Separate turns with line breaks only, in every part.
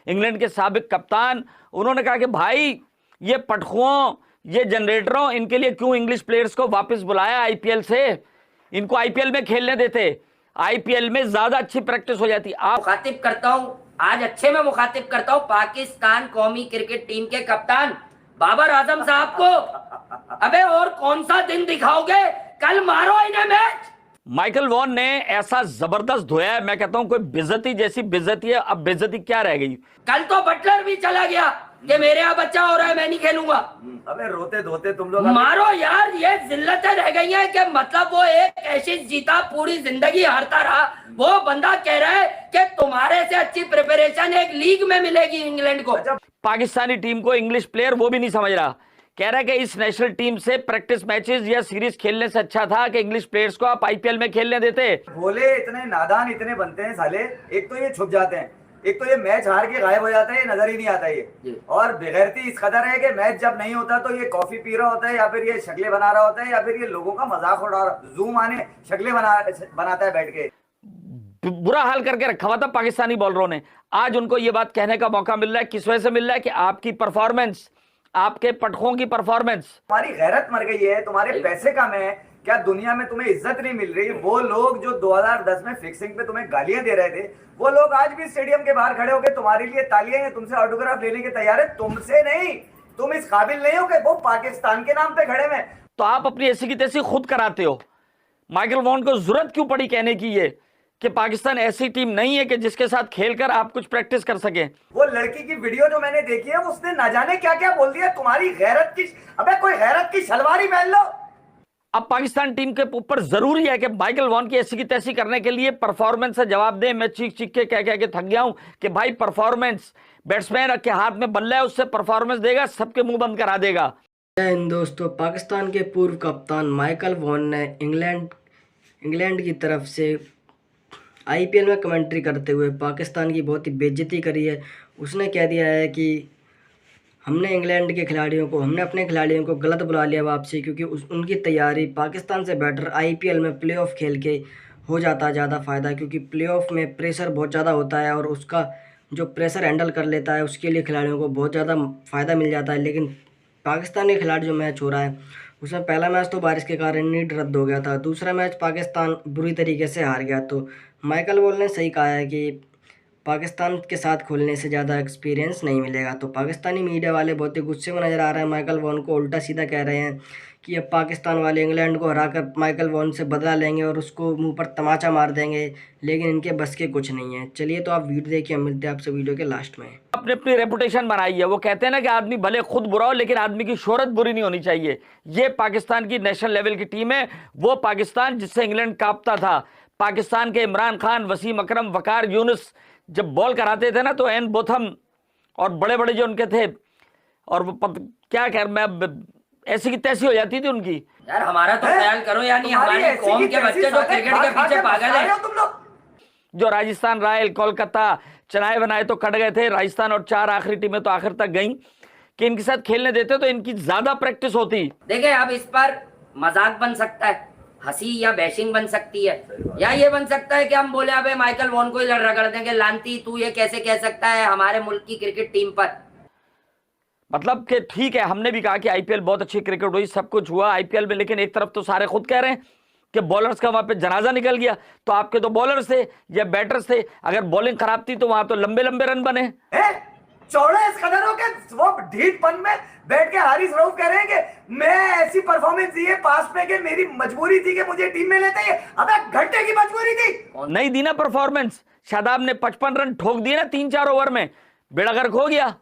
England के साबिक कप्तान, उन्होंने कहा कि भाई ये पटखुओं, ये जनरेटरों, इनके लिए क्यों इंग्लिश प्लेयर्स को वापस बुलाया आईपीएल से, इनको आईपीएल में खेलने देते, आईपीएल में ज्यादा अच्छी प्रैक्टिस हो जाती। आप
मुखातिब करता हूं, आज अच्छे में मुखातिब करता हूं पाकिस्तान कौमी क्रिकेट टीम के कप्तान बाबर आजम साहब को, अबे और कौन सा दिन दिखाओगे, कल मारो इन्हें मैच।
माइकल वॉन ने ऐसा जबरदस्त धोया है, मैं कहता हूं कोई बेइज्जती जैसी बेइज्जती है। अब बेइज्जती क्या रह गई?
कल तो बटलर भी चला गया कि मेरे यहाँ बच्चा हो रहा है, मैं नहीं खेलूंगा।
अबे रोते धोते तुम लोग
मारो यार, ये जिल्लतें रह गई हैं कि मतलब वो एक एशेज जीता, पूरी जिंदगी हारता रहा, वो बंदा कह रहा है कि तुम्हारे से अच्छी प्रिपरेशन एक लीग में मिलेगी इंग्लैंड को।
पाकिस्तानी टीम को इंग्लिश प्लेयर वो भी नहीं समझ रहा, कह रहा है कि इस नेशनल टीम से प्रैक्टिस मैचेस या सीरीज खेलने से अच्छा था कि इंग्लिश प्लेयर्स को आप आईपीएल में खेलने देते।
भोले इतने नादान इतने बनते हैं साले, एक तो ये छुप जाते हैं, एक तो ये मैच हार के गायब हो जाता है, ये नजर ही नहीं आता ये। और बेगैरती इस कदर है कि मैच जब नहीं होता तो ये कॉफी पी रहा होता है, या फिर ये शक्लें बना रहा होता है, या फिर ये लोगों का मजाक उड़ा रहा, जूम आने शक्लें बनाता है बैठ के।
बुरा हाल करके रखा हुआ था पाकिस्तानी बॉलरों ने। आज उनको ये बात कहने का मौका मिल रहा है, किस वजह से मिल रहा है? कि आपकी परफॉर्मेंस, आपके पटखों की परफॉर्मेंस।
तुम्हारी गैरत मर गई है, तुम्हारे पैसे कम है क्या, दुनिया में तुम्हें इज्जत नहीं मिल रही? वो लोग जो 2010 में फिक्सिंग पे तुम्हें गालियां दे रहे थे, वो लोग आज भी स्टेडियम के बाहर खड़े होकर तुम्हारे लिए तालियां हैं, तुमसे ऑटोग्राफ लेने के तैयार है। तुमसे नहीं, तुम इस काबिल नहीं हो कि वो पाकिस्तान के नाम पे खड़े हैं।
तो आप अपनी ऐसी की तैसी खुद कराते हो। माइकल वॉन को जरूरत क्यों पड़ी कहने की ये कि पाकिस्तान ऐसी टीम नहीं है कि जिसके साथ खेलकर आप कुछ प्रैक्टिस कर सके?
वो लड़की की वीडियो जो मैंने देखी है, उसने ना जाने क्या क्या बोल दिया। तुम्हारी गैरत की, अबे कोई गैरत की शलवार ही पहन लो।
अब पाकिस्तान टीम के ऊपर जरूरी है कि माइकल वॉन की ऐसी की तैसी करने के लिए परफॉर्मेंस से जवाब दे। मैं चीख चीख के कह के थक गया हूं कि भाई परफॉर्मेंस, बैट्समैन के हाथ में बल्ला है, उससे परफॉर्मेंस देगा, सबके मुंह बंद करा देगा।
जय हिंद दोस्तों, पाकिस्तान के पूर्व कप्तान माइकल वॉन ने इंग्लैंड की तरफ से आईपीएल में कमेंट्री करते हुए पाकिस्तान की बहुत ही बेइज्जती करी है। उसने कह दिया है कि हमने अपने खिलाड़ियों को गलत बुला लिया वापसी, क्योंकि उनकी तैयारी पाकिस्तान से बेटर आईपीएल में प्लेऑफ खेल के हो जाता ज़्यादा फ़ायदा, क्योंकि प्लेऑफ में प्रेशर बहुत ज़्यादा होता है और उसका जो प्रेशर हैंडल कर लेता है उसके लिए खिलाड़ियों को बहुत ज़्यादा फ़ायदा मिल जाता है। लेकिन पाकिस्तान के खिलाड़ी जो मैच हो रहा है उसमें पहला मैच तो बारिश के कारण नीट रद्द हो गया था, दूसरा मैच पाकिस्तान बुरी तरीके से हार गया। तो माइकल वॉन ने सही कहा है कि पाकिस्तान के साथ खोलने से ज़्यादा एक्सपीरियंस नहीं मिलेगा। तो पाकिस्तानी मीडिया वाले बहुत ही गुस्से में नज़र आ रहे हैं, माइकल वॉन को उल्टा सीधा कह रहे हैं कि अब पाकिस्तान वाले इंग्लैंड को हराकर माइकल वॉन से बदला लेंगे और उसको मुंह पर तमाचा मार देंगे, लेकिन इनके बस के कुछ नहीं है। चलिए तो आप वीडियो देखिए, हम मिलते हैं आपसे वीडियो के लास्ट में।
अपनी अपनी रेपुटेशन बनाई है। वो कहते हैं ना कि आदमी भले खुद बुरा हो लेकिन आदमी की शोहरत बुरी नहीं होनी चाहिए। ये पाकिस्तान की नेशनल लेवल की टीम है, वो पाकिस्तान जिससे इंग्लैंड कांपता था। पाकिस्तान के इमरान खान, वसीम अकरम, वकार यूनुस जब बॉल कराते थे ना तो एन बोथम और बड़े बड़े जो उनके थे, और वो क्या कह मैं ऐसी की तैसी हो जाती थी उनकी।
यार हमारा तो ख्याल करो, यानी हमारी कौम के बच्चे जो क्रिकेट के पीछे पागल है।
जो राजस्थान रॉयल, कोलकाता, चनाए बनाए तो कट गए थे राजस्थान, और 4 आखिरी टीमें तो आखिर तक गई कि इनके साथ खेलने देते तो इनकी ज्यादा प्रैक्टिस होती।
देखिए अब इस पर मजाक बन सकता है, हंसी या बैशिंग बन सकती है, या ये बन सकता है कि हम बोले अबे माइकल वॉन को ही रगड़ देंगे, लांती तू ये कैसे कह सकता है हमारे मुल्क की क्रिकेट टीम पर।
मतलब कि ठीक है, हमने भी कहा कि आईपीएल बहुत अच्छी क्रिकेट हुई, सब कुछ हुआ आईपीएल में, लेकिन एक तरफ तो सारे खुद कह रहे हैं कि बॉलर्स का वहां पे जनाजा निकल गया। तो आपके तो बॉलर्स थे या बैटर्स थे, अगर बॉलिंग खराब थी तो वहां तो लंबे लंबे रन बने।
चौड़े इस कदर हो के वो ढीठपन में बैठ के हारिस रऊफ कह रहे हैं कि मैं ऐसी परफॉर्मेंस दी है पास में कि मेरी मजबूरी थी कि मुझे टीम में लेते ही। अबे घंटे की मजबूरी थी,
नहीं दी ना परफॉर्मेंस। शादाब ने 55 रन ठोक दिए ना 3-4 ओवर में, बेड़ा गर्क हो गया।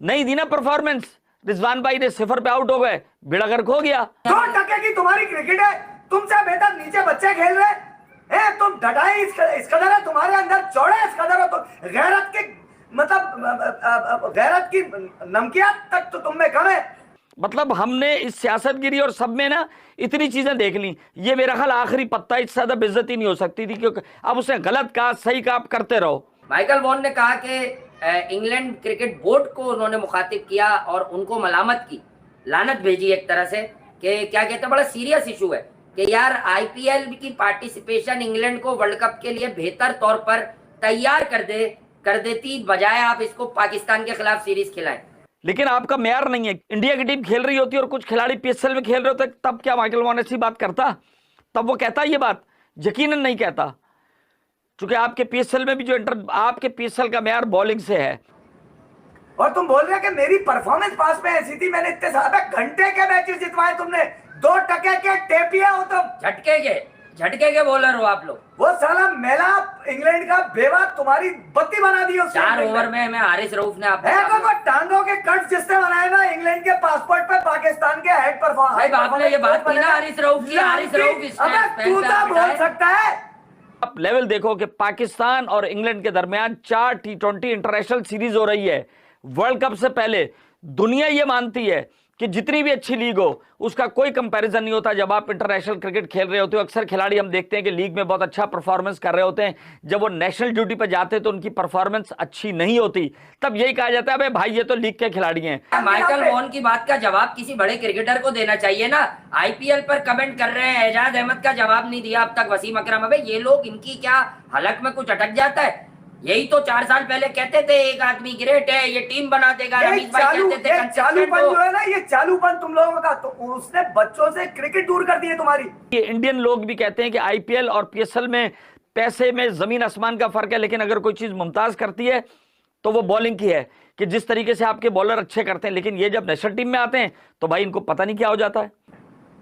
नहीं दी ना परफॉर्मेंस, रिजवान भाई ने 0 पे आउट हो गए, बेड़ा गर्क हो गया।
2 टके की तुम्हारी क्रिकेट है, तुमसे बेहतर नीचे बच्चे खेल रहे हैं, तुम डटाई इस कदर है तुम्हारे अंदर, चौड़े इस कदर हो तो गैरत के मतलब गैरत की नमकियात तक तो तुम में कम है।
मतलब हमने इस सियासतगिरी और सब में ना इतनी चीजें देख ली, ये मेरा ख्याल आखिरी पत्ता, इससे ज्यादा बेइज्जती नहीं हो सकती थी, क्योंकि अब उसने गलत कहा, सही कहा, आप करते रहो।
माइकल वॉन ने कहा कि इंग्लैंड क्रिकेट बोर्ड को उन्होंने मुखातिब किया और उनको मलामत की, लानत भेजी एक तरह से, कि क्या कहते हैं बड़ा सीरियस इशू है कि यार आईपीएल की पार्टिसिपेशन इंग्लैंड को वर्ल्ड कप के लिए बेहतर तौर पर तैयार कर दे, कर देती, बजाय आप इसको पाकिस्तान के खिलाफ सीरीज खिलाएं।
लेकिन आपका म्यार नहीं है। इंडिया की टीम खेल रही होती और कुछ खिलाड़ी पीएसएल में खेल रहे होते, तब क्या माइकल वॉन ऐसी बात करता? तब वो कहता ये बात? यकीनन नहीं कहता, क्योंकि आपके पीएसएल में भी जो आपके पीएसएल का म्यार बॉलिंग से है।
और तुम बोल रहे हो कि मेरी परफॉर्मेंस पास में ऐसी थी, मैंने इतने सारे घंटे के मैचेस जितवाए तुमने, 2 टके के टेपिया हो तुम,
झटके के बॉलर हो आप लोग।
वो साला मेला इंग्लैंड का बेवा तुम्हारी बत्ती बना दी उसने।
4 ओवर में हमें हारिस रऊफ ने
को टांगों के कट जिसने बनाए ना इंग्लैंड के पासपोर्ट पे पाकिस्तान के हेड परफॉर्मेंस।
आपने ये बात की ना हारिस रऊफ की, हारिस रऊफ
अबे तू तो बोल सकता है।
आप लेवल देखो कि पाकिस्तान और इंग्लैंड के दरमियान 4 T20 इंटरनेशनल सीरीज हो रही है। वर्ल्ड कप से पहले दुनिया ये मानती है कि जितनी भी अच्छी लीग हो उसका कोई कंपैरिजन नहीं होता। जब आप इंटरनेशनल क्रिकेट खेल रहे होते हो, अक्सर खिलाड़ी हम देखते हैं कि लीग में बहुत अच्छा परफॉर्मेंस कर रहे होते हैं, जब वो नेशनल ड्यूटी पर जाते हैं तो उनकी परफॉर्मेंस अच्छी नहीं होती। तब यही कहा जाता है भाई भाई ये तो लीग के खिलाड़ी हैं।
माइकल वॉन की बात का जवाब किसी बड़े क्रिकेटर को देना चाहिए ना। आईपीएल पर कमेंट कर रहे हैं, एजाज अहमद का जवाब नहीं दिया अब तक वसीम अकरम। अबे ये लोग, इनकी क्या हलक में कुछ अटक जाता है? यही तो 4 साल पहले कहते थे एक आदमी ग्रेट है, ये टीम बना देगा। रमीज भाई कहते थे
चालूपन जो है ना, ये चालूपन तुम लोगों का, तो उसने बच्चों से क्रिकेट दूर कर दी है तुम्हारी।
ये इंडियन लोग भी कहते हैं कि आईपीएल और पीएसएल में पैसे में जमीन आसमान का फर्क है, लेकिन अगर कोई चीज मुमताज करती है तो वो बॉलिंग की है, कि जिस तरीके से आपके बॉलर अच्छे करते हैं, लेकिन ये जब नेशनल टीम में आते हैं तो भाई इनको पता नहीं क्या हो जाता है,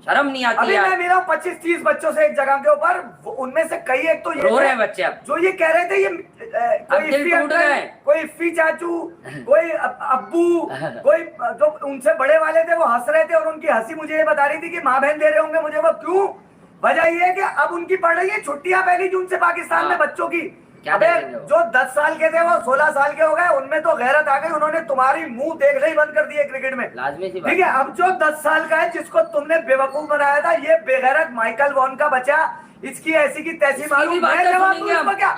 शर्म नहीं आती।
अभी मैं मिला 25-30 बच्चों से एक जगह के ऊपर, उनमें से कई एक तो ये
रो रहे हैं बच्चे अब,
जो ये कह रहे थे ये कोई इफ्फी चाचू, कोई अब्बू, कोई जो उनसे बड़े वाले थे वो हंस रहे थे, और उनकी हंसी मुझे ये बता रही थी कि माँ बहन दे रहे होंगे मुझे। वो क्यों? वजह ये है कि अब उनकी पड़ रही है छुट्टियां 1 जून से पाकिस्तान में बच्चों की। अबे जो 10 साल के थे वो 16 साल के हो गए, उनमें तो गैरत आ गई, उन्होंने तुम्हारी मुंह देखना ही बंद कर दिए क्रिकेट में। ठीक है, अब जो 10 साल का है जिसको तुमने बेवकूफ बनाया था, ये बेगैरत माइकल वॉन का बच्चा, इसकी ऐसी की तैसी मालूम।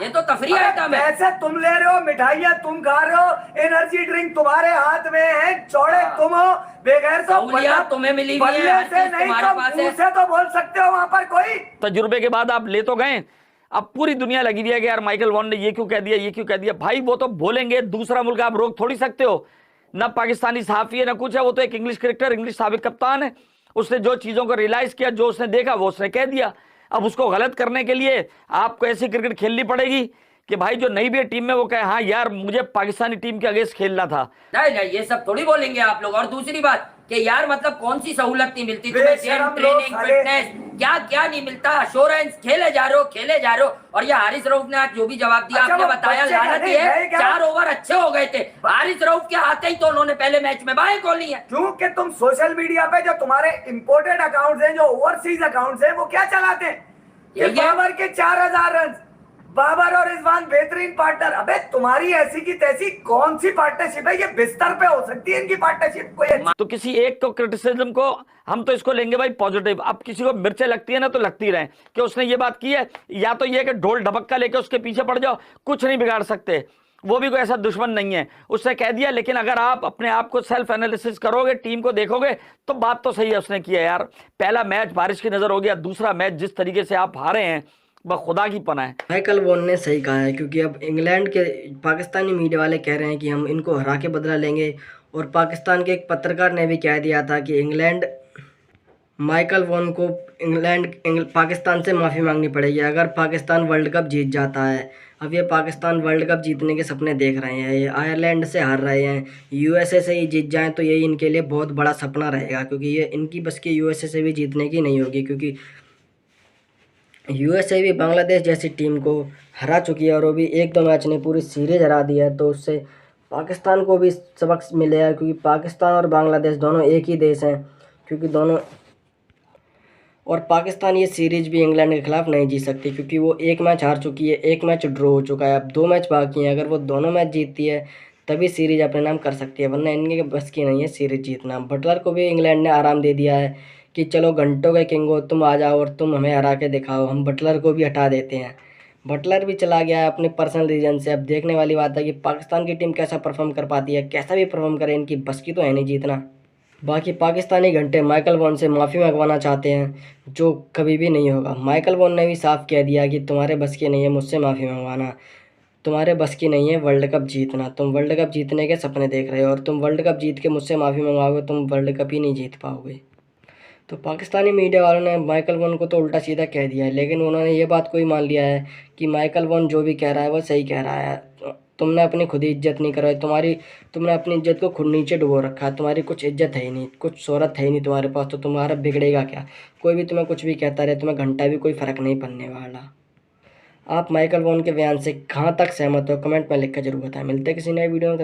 ये तो तफरीह आइटम है।
पैसे तुम ले रहे हो, मिठाइयाँ तुम खा रहे हो, एनर्जी ड्रिंक तुम्हारे हाथ में है, चौड़े तुम हो, बेगैर तो
तुम्हें मिली
से नहीं तो मुंह से तो बोल सकते हो। वहां पर कोई
तजुर्बे के बाद आप ले तो गए, अब पूरी दुनिया लगी हुई है कि यार माइकल वॉन ने ये क्यों कह दिया, ये क्यों कह दिया। भाई वो तो बोलेंगे, दूसरा मुल्क आप रोक थोड़ी सकते हो। ना पाकिस्तानी सहाफी है ना कुछ है, वो तो एक इंग्लिश क्रिकेटर, इंग्लिश साबिक कप्तान है। उसने जो चीजों को रियलाइज किया, जो उसने देखा वो उसने कह दिया। अब उसको गलत करने के लिए आपको ऐसी क्रिकेट खेलनी पड़ेगी कि भाई जो नई भी टीम में वो कहे हाँ यार मुझे पाकिस्तानी टीम के अगेंस्ट खेलना था।
नहीं, ये सब थोड़ी बोलेंगे आप लोग। और दूसरी बात कि यार मतलब कौन सी सहूलत नहीं मिलती तुम्हें, जिम, ट्रेनिंग, फिटनेस, क्या क्या नहीं मिलता, अश्योरेंस, खेले जा रहे हो। और ये हारिस रऊफ ने आज जो भी जवाब दिया, आपने बताया लानत ही है। 4 ओवर अच्छे हो गए थे हारिस रऊफ के, आते ही तो उन्होंने पहले मैच में बाहें खोली है।
क्योंकि तुम सोशल मीडिया पे जो तुम्हारे इंपोर्टेड अकाउंट्स हैं, जो ओवरसीज अकाउंट्स हैं, वो क्या चलाते हैं? ये बाबर के 4000 रन, बाबर और रिजवान बेहतरीन पार्टनर। अबे तुम्हारी ऐसी की तैसी कौन सी पार्टनरशिप है? ये बिस्तर पे हो सकती है इनकी पार्टनरशिप कोई।
तो किसी एक को क्रिटिसिज्म को हम तो इसको लेंगे भाई पॉजिटिव। अब किसी को मिर्चें लगती है ना तो लगती रहे कि उसने ये बात की है, या तो ये कि ढोल ढबक्का लेके उसके पीछे पड़ जाओ, कुछ नहीं बिगाड़ सकते। वो भी कोई ऐसा दुश्मन नहीं है, उसने कह दिया। लेकिन अगर आप अपने आप को सेल्फ एनालिसिस करोगे, टीम को देखोगे, तो बात तो सही है उसने किया यार। पहला मैच बारिश की नजर हो गया, दूसरा मैच जिस तरीके से आप हारे हैं वह खुदा की पना है।
माइकल वॉन ने सही कहा है, क्योंकि अब इंग्लैंड के पाकिस्तानी मीडिया वाले कह रहे हैं कि हम इनको हरा के बदला लेंगे, और पाकिस्तान के एक पत्रकार ने भी कह दिया था कि इंग्लैंड माइकल वॉन को पाकिस्तान से माफ़ी मांगनी पड़ेगी अगर पाकिस्तान वर्ल्ड कप जीत जाता है। अब ये पाकिस्तान वर्ल्ड कप जीतने के सपने देख रहे हैं, ये आयरलैंड से हार रहे हैं, यूएसए से ही जीत जाएं तो यही इनके लिए बहुत बड़ा सपना रहेगा, क्योंकि ये इनकी बस की यूएसए से भी जीतने की नहीं होगी, क्योंकि यूएसए भी बांग्लादेश जैसी टीम को हरा चुकी है, और वो भी 1-2 मैच ने पूरी सीरीज हरा दी है। तो उससे पाकिस्तान को भी सबक मिलेगा, क्योंकि पाकिस्तान और बांग्लादेश दोनों एक ही देश हैं, क्योंकि दोनों, और पाकिस्तान ये सीरीज भी इंग्लैंड के खिलाफ नहीं जीत सकती, क्योंकि वो 1 मैच हार चुकी है, 1 मैच ड्रॉ हो चुका है, अब 2 मैच बाकी हैं। अगर वो दोनों मैच जीतती है तभी सीरीज अपने नाम कर सकती है, वरना इनके बस की नहीं है सीरीज जीतना। बटलर को भी इंग्लैंड ने आराम दे दिया है कि चलो घंटों के किंग हो, तुम आ जाओ और तुम हमें हरा के दिखाओ, हम बटलर को भी हटा देते हैं। बटलर भी चला गया है अपने पर्सनल रीजन से। अब देखने वाली बात है कि पाकिस्तान की टीम कैसा परफॉर्म कर पाती है, कैसा भी परफॉर्म करे, इनकी बस की तो है नहीं जीतना। बाकी पाकिस्तानी घंटे माइकल वॉन से माफ़ी मंगवाना चाहते हैं, जो कभी भी नहीं होगा। माइकल वॉन ने भी साफ कह दिया कि तुम्हारे बस की नहीं है मुझसे माफ़ी मंगवाना। तुम्हारे बस की नहीं है वर्ल्ड कप जीतना। तुम वर्ल्ड कप जीतने के सपने देख रहे हो और तुम वर्ल्ड कप जीत के मुझसे माफ़ी मंगाओगे, तुम वर्ल्ड कप ही नहीं जीत पाओगे। तो पाकिस्तानी मीडिया वालों ने माइकल वॉन को तो उल्टा सीधा कह दिया है, लेकिन उन्होंने ये बात को ही मान लिया है कि माइकल वॉन जो भी कह रहा है वो सही कह रहा है। तुमने अपनी खुद ही इज्जत नहीं करवाई, तुमने अपनी इज्जत को खुद नीचे डुबो रखा है। तुम्हारी कुछ इज्जत है ही नहीं, कुछ शोहरत है ही नहीं तुम्हारे पास, तो तुम्हारा बिगड़ेगा क्या? कोई भी तुम्हें कुछ भी कहता रहे, तुम्हें घंटा भी कोई फ़र्क नहीं पड़ने वाला। आप माइकल वॉन के बयान से कहाँ तक सहमत हो, कमेंट में लिख कर जरूर बताएं। मिलते हैं किसी नए वीडियो में।